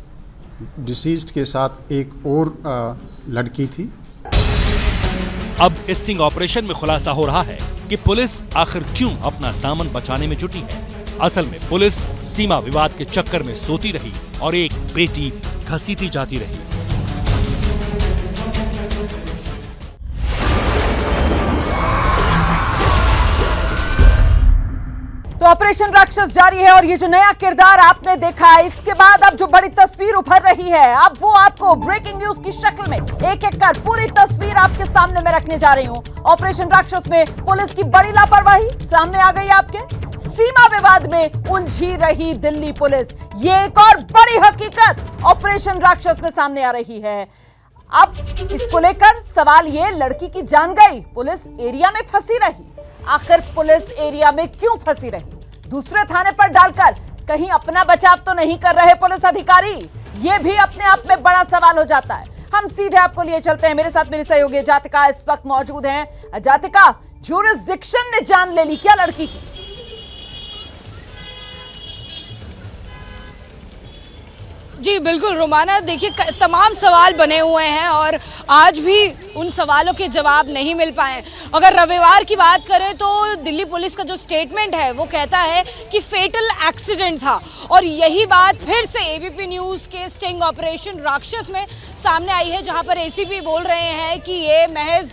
डिसीज्ड के साथ एक और लड़की थी। अब स्टिंग ऑपरेशन में खुलासा हो रहा है कि पुलिस आखिर क्यों अपना दामन बचाने में जुटी है। असल में पुलिस सीमा विवाद के चक्कर में सोती रही और एक बेटी घसीटी जाती रही। तो ऑपरेशन राक्षस जारी है और ये जो नया किरदार आपने देखा है, इसके बाद अब जो बड़ी तस्वीर उभर रही है, अब वो आपको ब्रेकिंग न्यूज की शक्ल में एक एक कर पूरी तस्वीर आपके सामने में रखने जा रही हूं। ऑपरेशन राक्षस में पुलिस की बड़ी लापरवाही सामने आ गई आपके। सीमा विवाद में उलझी रही दिल्ली पुलिस, ये एक और बड़ी हकीकत ऑपरेशन राक्षस में सामने आ रही है। अब इसको लेकर सवाल ये, लड़की की जान गई, पुलिस एरिया में फंसी रही। आखिर पुलिस एरिया में क्यों फंसी रही? दूसरे थाने पर डालकर कहीं अपना बचाव तो नहीं कर रहे पुलिस अधिकारी? यह भी अपने आप में बड़ा सवाल हो जाता है। हम सीधे आपको लिए चलते हैं, मेरे साथ मेरी सहयोगी जातिका इस वक्त मौजूद हैं। जातिका, ज्यूरिसडिक्शन ने जान ले ली क्या लड़की की? जी बिल्कुल रोमाना, देखिए तमाम सवाल बने हुए हैं और आज भी उन सवालों के जवाब नहीं मिल पाए। अगर रविवार की बात करें तो दिल्ली पुलिस का जो स्टेटमेंट है वो कहता है कि फेटल एक्सीडेंट था, और यही बात फिर से एबीपी न्यूज़ के स्टिंग ऑपरेशन राक्षस में सामने आई है, जहां पर ACP बोल रहे हैं कि ये महज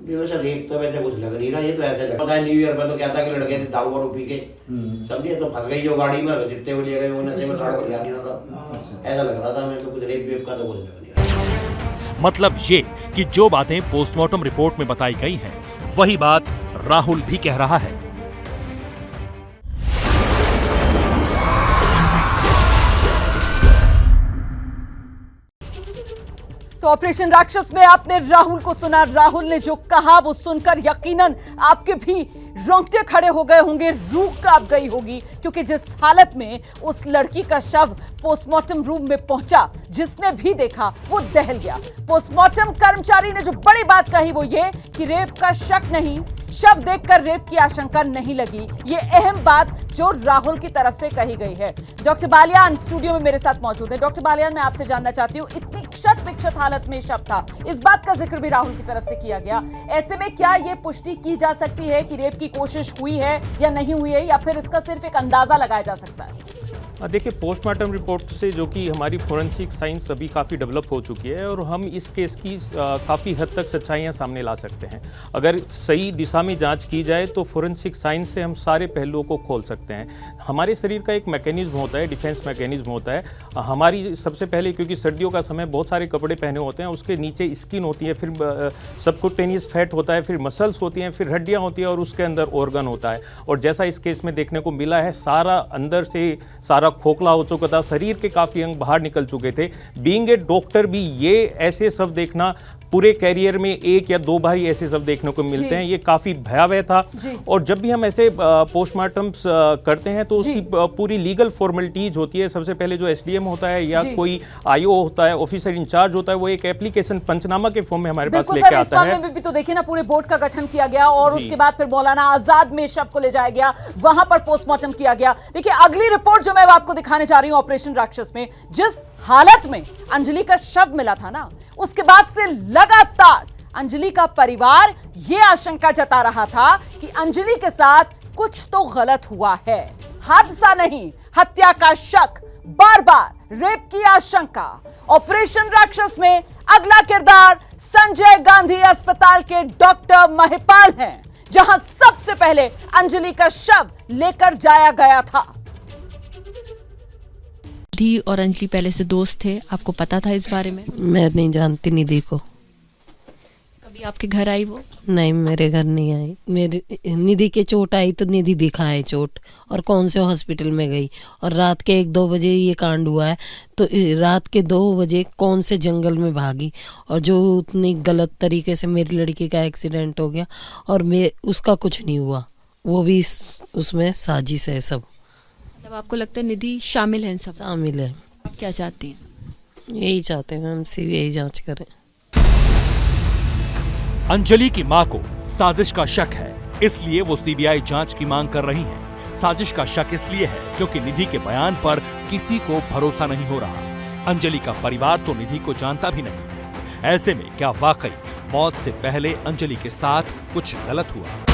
वैसे रेप तो वैसे कुछ लग नहीं रहा, ये तो ऐसे लग पता है न्यू ईयर पर तो क्या था कि लड़के थे दारू वारू पी के समझे तो फंस गई जो गाड़ी में, जितने हुए ले गए वो नशे में सड़क पर ध्यान नहीं रहा, ऐसा लग रहा था हमें तो कुछ रेप वेप का तो कुछ लग नहीं रहा। मतलब ये कि जो बातें पोस्टमार्टम रिपोर्ट में बताई गई हैं वही बात राहुल भी कह रहा है। तो ऑपरेशन राक्षस में आपने राहुल को सुना। राहुल ने जो कहा वो सुनकर यकीनन आपके भी रोंगटे खड़े हो गए होंगे, रूह कांप गई होगी, क्योंकि जिस हालत में उस लड़की का शव पोस्टमार्टम रूम में पहुंचा, जिसने भी देखा वो दहल गया। पोस्टमार्टम कर्मचारी ने जो बड़ी बात कही वो ये कि रेप का शक नहीं, शव देखकर रेप की आशंका नहीं लगी। ये अहम बात जो राहुल की तरफ से कही गई है। डॉक्टर बालियान स्टूडियो में मेरे साथ मौजूद है। डॉक्टर बालियान, मैं आपसे जानना चाहती हूँ, इतनी क्षत विक्षत हालत में शव था, इस बात का जिक्र भी राहुल की तरफ से किया गया, ऐसे में क्या ये पुष्टि की जा सकती है कि रेप की कोशिश हुई है या नहीं हुई है, या फिर इसका सिर्फ एक अंदाजा लगाया जा सकता है? देखिए, पोस्टमार्टम रिपोर्ट से जो कि हमारी फोरेंसिक साइंस अभी काफ़ी डेवलप हो चुकी है और हम इस केस की काफ़ी हद तक सच्चाइयाँ सामने ला सकते हैं। अगर सही दिशा में जांच की जाए तो फोरेंसिक साइंस से हम सारे पहलुओं को खोल सकते हैं। हमारे शरीर का एक मैकेनिज्म होता है, डिफेंस मैकेनिज्म होता है। हमारी सबसे पहले, क्योंकि सर्दियों का समय, बहुत सारे कपड़े पहने होते हैं, उसके नीचे स्किन होती है, फिर सबकुटेनियस फैट होता है, फिर मसल्स होती हैं, फिर हड्डियाँ होती हैं और उसके अंदर ऑर्गन होता है। और जैसा इस केस में देखने को मिला है, सारा अंदर से सारा खोखला हो चुका था, शरीर के काफी अंग बाहर निकल चुके थे। बीइंग ए डॉक्टर भी ये ऐसे सब देखना, पूरे कैरियर में एक या दो बार ही ऐसे सब देखने को मिलते हैं, ये काफी भयावह था। और जब भी हम ऐसे पोस्टमार्टम करते हैं तो उसकी पूरी लीगल फॉर्मेलिटीज होती है। सबसे पहले जो एसडीएम होता है या कोई आईओ होता है, ऑफिसर इंचार्ज होता है, वो एक एप्लीकेशन पंचनामा के फॉर्म में हमारे पास लेके आता है। भी तो देखिए ना, पूरे बोर्ड का गठन किया गया और उसके बाद फिर मौलाना आजाद में शव को ले जाया गया, वहां पर पोस्टमार्टम किया गया। देखिए, अगली रिपोर्ट जो मैं आपको दिखाने जा रही हूं ऑपरेशन राक्षस में, जिस हालत में अंजलि का शव मिला था ना, उसके बाद से लगातार अंजलि का परिवार यह आशंका जता रहा था कि अंजलि के साथ कुछ तो गलत हुआ है। हादसा नहीं, हत्या का शक, बार बार रेप की आशंका। ऑपरेशन राक्षस में अगला किरदार संजय गांधी अस्पताल के डॉक्टर महिपाल हैं, जहां सबसे पहले अंजलि का शव लेकर जाया गया था। निधि और अंजलि पहले से दोस्त थे, आपको पता था इस बारे में? मैं नहीं जानती निधि को। कभी आपके घर आई वो? नहीं, मेरे घर नहीं आई। मेरे निधि के चोट आई तो निधि दिखाए चोट, और कौन से हॉस्पिटल में गई। और रात के 1-2 बजे ये कांड हुआ है, तो रात के 2 बजे कौन से जंगल में भागी, और जो उतनी गलत तरीके से मेरी लड़की का एक्सीडेंट हो गया, और उसका कुछ नहीं हुआ, वो भी उसमें साजिश है सब। मतलब आपको लगता है निधि शामिल है इन सब? शामिल है। आप क्या चाहती हैं? यही चाहते हैं हम, सीबीआई जांच करें। अंजलि की मां को साजिश का शक है, इसलिए वो सीबीआई जांच की मांग कर रही हैं। साजिश का शक इसलिए है क्योंकि निधि के बयान पर किसी को भरोसा नहीं हो रहा। अंजलि का परिवार तो निधि को जानता भी नहीं। ऐसे में क्या वाकई मौत से पहले अंजलि के साथ कुछ गलत हुआ?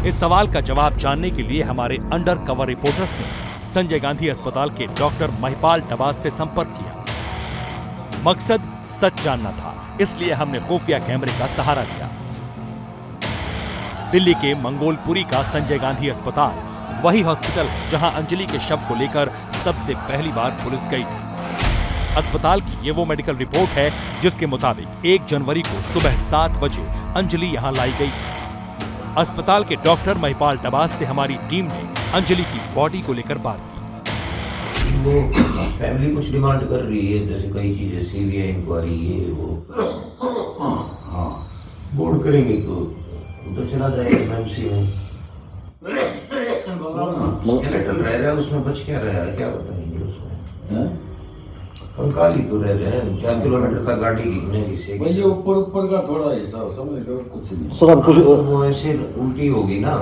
इस सवाल का जवाब जानने के लिए हमारे अंडर कवर रिपोर्टर्स ने संजय गांधी अस्पताल के डॉक्टर महिपाल डबास से संपर्क किया। मकसद सच जानना था, इसलिए हमने खुफिया कैमरे का सहारा लिया। दिल्ली के मंगोलपुरी का संजय गांधी अस्पताल वही हॉस्पिटल है जहां अंजलि के शव को लेकर सबसे पहली बार पुलिस गई थी। अस्पताल की ये वो मेडिकल रिपोर्ट है जिसके मुताबिक 1 जनवरी को सुबह 7 बजे अंजलि यहां लाई गई थी। अस्पताल के डॉक्टर महिपाल डबास से हमारी टीम ने अंजलि की बॉडी को लेकर बात की। फैमिली कुछ डिमांड कर रही है, जैसे कई चीजें, सीबीआई इंक्वायरी, ये वो। हाँ, बोर्ड करेंगे तो चला जाएगा एमसी में। स्केलेटल रह रहा है उसमें, बच क्या रहा है, क्या बताएंगे उसमें? कंकाल ही तो रह रहे हैं। 4 किलोमीटर तक गाड़ी खींचने की ये ऊपर का थोड़ा हिस्सा समझ लो, कुछ नहीं सब कुछ वो ऐसे उल्टी होगी ना,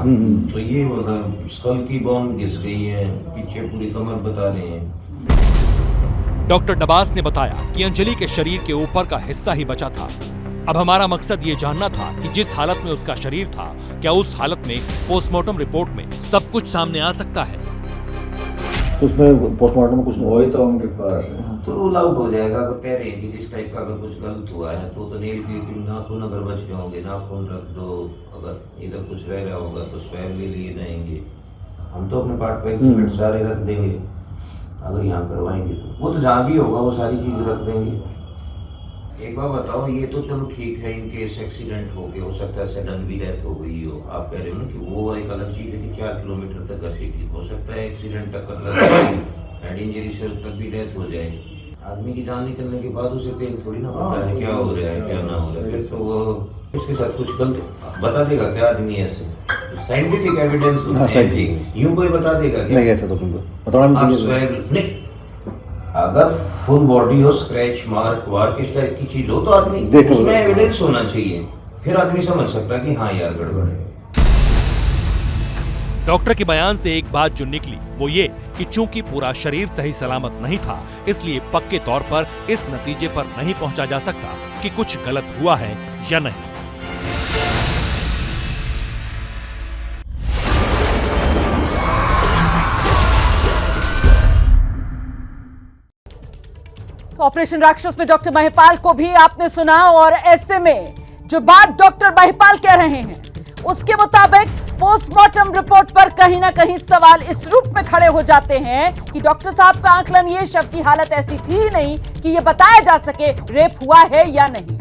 तो ये मतलब स्कल की बोन घिस गई है, पीछे पूरी कमर बता रहे हैं। डॉक्टर डबास ने बताया कि अंजलि के शरीर के ऊपर का हिस्सा ही बचा था। अब हमारा मकसद ये जानना था कि जिस हालत में उसका शरीर था, क्या उस हालत में पोस्टमार्टम रिपोर्ट में सब कुछ सामने आ सकता है? तो उसमें पोस्टमार्टम में कुछ नहीं, वही तो उनके पास है, तो रूल आउट हो जाएगा। अगर कह रहे हैं कि जिस टाइप का अगर कुछ गलत हुआ है तो नेल क्लिपिंग नाखून अगर बच गए होंगे, नाखून रख दो, अगर इधर कुछ रह रहा होगा तो स्वैब ले लिए जाएंगे। हम तो अपने पार्ट पे एक्सपेक्ट सारे रख देंगे, अगर यहाँ करवाएंगे तो वो तो जहाँ भी होगा वो सारी चीज़ रख देंगे। एक बार बताओ, ये तो चलो ठीक है, इन केस एक्सीडेंट हो गया, हो सकता है सडन भी डेथ हो गई हो, आप कह रहे हो ना कि वो एक अलग चीज़ है कि 4 किलोमीटर तक घसीटी, हो सकता है एक्सीडेंट टक्कर लग जाए, हेड इंजरी से तक भी डेथ हो जाए। आदमी की जान निकलने के बाद उसे पेन थोड़ी ना पता है क्या हो रहा है क्या ना हो रहा है, फिर तो वो उसके साथ कुछ गलत बता देगा क्या आदमी ऐसे? साइंटिफिक एविडेंस होना चाहिए, यूं कोई बता देगा क्या? नहीं ऐसा तो बिल्कुल बताना भी चाहिए नहीं, अगर फुल बॉडी हो, स्क्रैच मार्क वार्क इस टाइप की चीज हो तो आदमी उसमें एविडेंस होना चाहिए, फिर आदमी समझ सकता है कि हाँ यार गड़बड़ है। डॉक्टर के बयान से एक बात जो निकली वो ये कि चूंकि पूरा शरीर सही सलामत नहीं था, इसलिए पक्के तौर पर इस नतीजे पर नहीं पहुंचा जा सकता कि कुछ गलत हुआ है या नहीं। तो ऑपरेशन राक्षस में डॉक्टर महिपाल को भी आपने सुना, और ऐसे में जो बात डॉक्टर महिपाल कह रहे हैं उसके मुताबिक पोस्टमार्टम रिपोर्ट पर कहीं ना कहीं सवाल इस रूप में खड़े हो जाते हैं कि डॉक्टर साहब का आकलन ये शव की हालत ऐसी थी नहीं कि ये बताया जा सके रेप हुआ है या नहीं।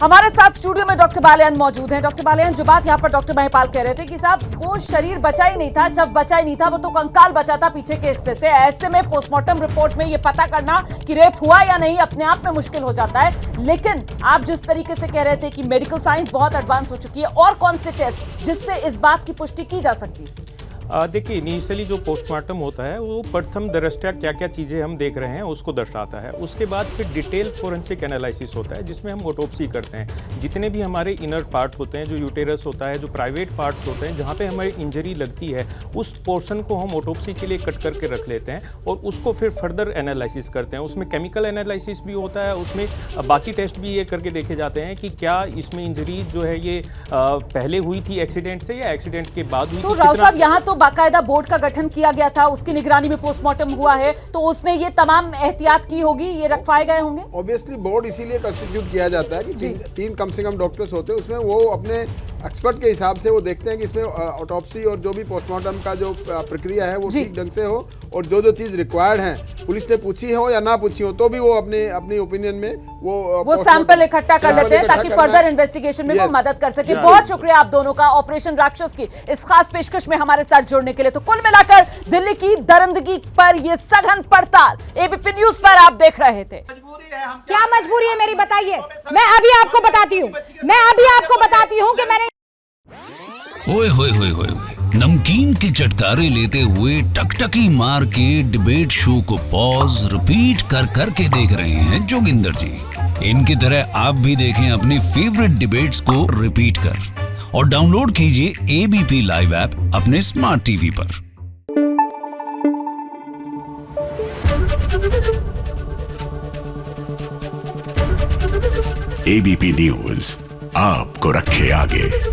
हमारे साथ स्टूडियो में डॉक्टर बालियान मौजूद हैं। डॉक्टर बालियान, जो बात यहाँ पर डॉक्टर महिपाल कह रहे थे कि साहब वो शरीर बचा ही नहीं था, शव बचा ही नहीं था, वो तो कंकाल बचा था पीछे के हिस्से से। ऐसे में पोस्टमार्टम रिपोर्ट में ये पता करना कि रेप हुआ या नहीं अपने आप में मुश्किल हो जाता है। लेकिन आप जिस तरीके से कह रहे थे कि मेडिकल साइंस बहुत एडवांस हो चुकी है, और कौन से टेस्ट जिससे इस बात की पुष्टि की जा सकती है? देखिए, इनिशियली जो पोस्टमार्टम होता है वो प्रथम दृष्टया क्या क्या चीज़ें हम देख रहे हैं उसको दर्शाता है। उसके बाद फिर डिटेल फोरेंसिक एनालिसिस होता है जिसमें हम ऑटोप्सी करते हैं। जितने भी हमारे इनर पार्ट होते हैं, जो यूटेरस होता है, जो प्राइवेट पार्ट्स होते हैं, जहाँ पे हमारी इंजरी लगती है, उस पोर्शन को हम ऑटोप्सी के लिए कट करके रख लेते हैं और उसको फिर फर्दर एनालिसिस करते हैं। उसमें केमिकल एनालिसिस भी होता है, उसमें बाकी टेस्ट भी ये करके देखे जाते हैं कि क्या इसमें इंजरी जो है ये पहले हुई थी एक्सीडेंट से या एक्सीडेंट के बाद हुई। तो राव साहब, यहाँ तो बाकायदा बोर्ड का गठन किया गया था, उसकी निगरानी में पोस्टमार्टम हुआ है, तो उसने ये तमाम एहतियात की होगी, ये रखवाए गए होंगे। ऑब्वियसली बोर्ड इसीलिए कंस्टिट्यूट किया जाता है कि तीन कम से कम डॉक्टर्स होते हैं, उसमें वो अपने एक्सपर्ट के हिसाब से वो देखते हैं कि इसमें ऑटोप्सी और जो भी पोस्टमार्टम का जो प्रक्रिया है वो ठीक ढंग से हो, और जो चीज रिक्वायर्ड है पुलिस ने पूछी हो या ना पूछी हो तो भी वो अपनी ओपिनियन में वो सैंपल इकट्ठा कर लेते हैं ताकि फर्दर इन्वेस्टिगेशन में वो मदद कर सके। बहुत शुक्रिया आप दोनों का ऑपरेशन राक्षस की इस खास पेशकश में हमारे साथ जुड़ने के लिए। तो कुल मिलाकर दिल्ली की दरिंदगी पर ये सघन पड़ताल एबीपी न्यूज पर आप देख रहे थे। क्या मजबूरी है मेरी, बताइए। मैं अभी आपको बताती हूँ कि मैंने ओए होए होए होए, नमकीन के चटकारे लेते हुए टकटकी मार के डिबेट शो को पॉज रिपीट कर करके देख रहे हैं जोगिंदर जी। इनकी तरह आप भी देखें अपनी फेवरेट डिबेट्स को रिपीट कर, और डाउनलोड कीजिए एबीपी लाइव ऐप अपने स्मार्ट टीवी पर। एबीपी न्यूज आपको रखे आगे।